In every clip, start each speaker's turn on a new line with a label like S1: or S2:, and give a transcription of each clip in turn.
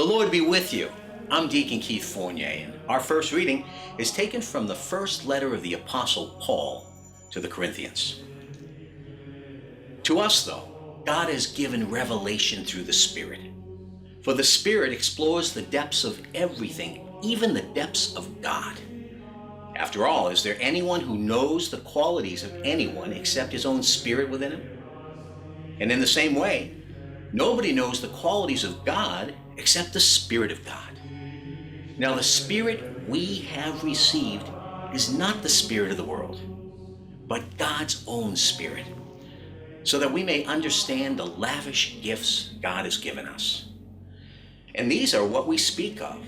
S1: The Lord be with you. I'm Deacon Keith Fournier, and our first reading is taken from the first letter of the Apostle Paul to the Corinthians. To us, though, God has given revelation through the Spirit. For the Spirit explores the depths of everything, even the depths of God. After all, is there anyone who knows the qualities of anyone except his own spirit within him? And in the same way, nobody knows the qualities of God except the Spirit of God. Now, the Spirit we have received is not the spirit of the world, but God's own Spirit, so that we may understand the lavish gifts God has given us. And these are what we speak of,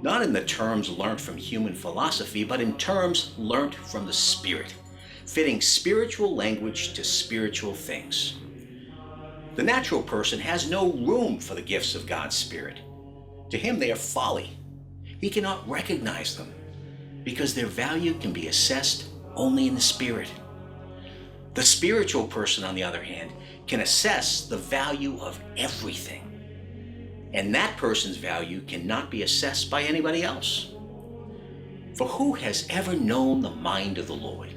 S1: not in the terms learnt from human philosophy, but in terms learnt from the Spirit, fitting spiritual language to spiritual things. The natural person has no room for the gifts of God's Spirit. To him they are folly. He cannot recognize them because their value can be assessed only in the Spirit. The spiritual person, on the other hand, can assess the value of everything. And that person's value cannot be assessed by anybody else. For who has ever known the mind of the Lord?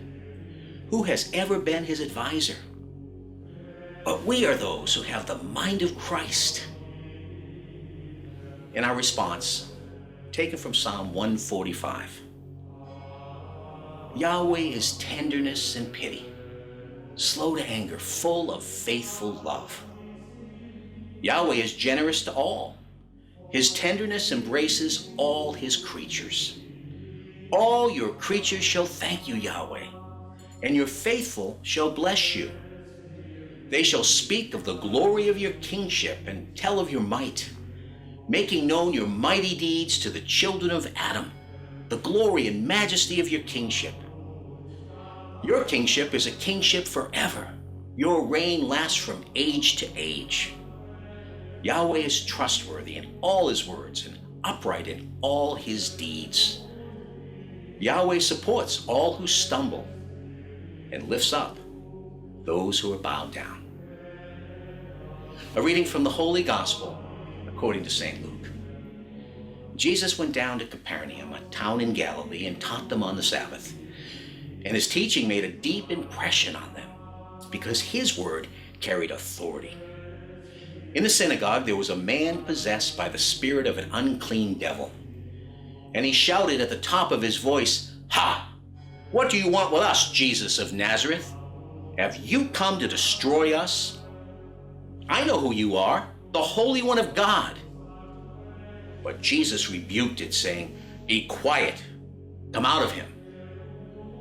S1: Who has ever been his advisor? But we are those who have the mind of Christ. In our response, taken from Psalm 145. Yahweh is tenderness and pity, slow to anger, full of faithful love. Yahweh is generous to all. His tenderness embraces all his creatures. All your creatures shall thank you, Yahweh, and your faithful shall bless you. They shall speak of the glory of your kingship and tell of your might, making known your mighty deeds to the children of Adam, the glory and majesty of your kingship. Your kingship is a kingship forever. Your reign lasts from age to age. Yahweh is trustworthy in all his words and upright in all his deeds. Yahweh supports all who stumble and lifts up those who are bowed down. A reading from the Holy Gospel according to St. Luke. Jesus went down to Capernaum, a town in Galilee, and taught them on the Sabbath. And his teaching made a deep impression on them, because his word carried authority. In the synagogue there was a man possessed by the spirit of an unclean devil. And he shouted at the top of his voice, "Ha! What do you want with us, Jesus of Nazareth? Have you come to destroy us? I know who you are, the Holy One of God." But Jesus rebuked it, saying, "Be quiet, come out of him."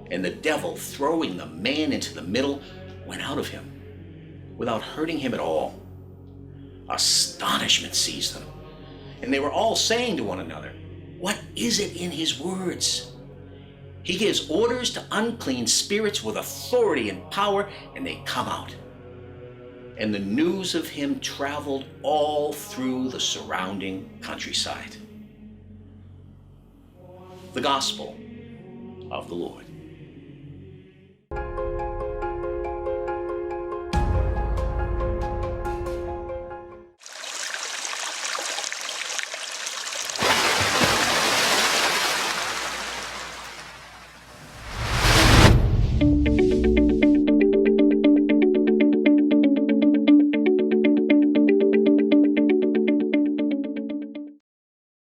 S1: And the devil, throwing the man into the middle, went out of him without hurting him at all. Astonishment seized them, and they were all saying to one another, "What is it in his words? He gives orders to unclean spirits with authority and power, and they come out." And the news of him traveled all through the surrounding countryside. The Gospel of the Lord.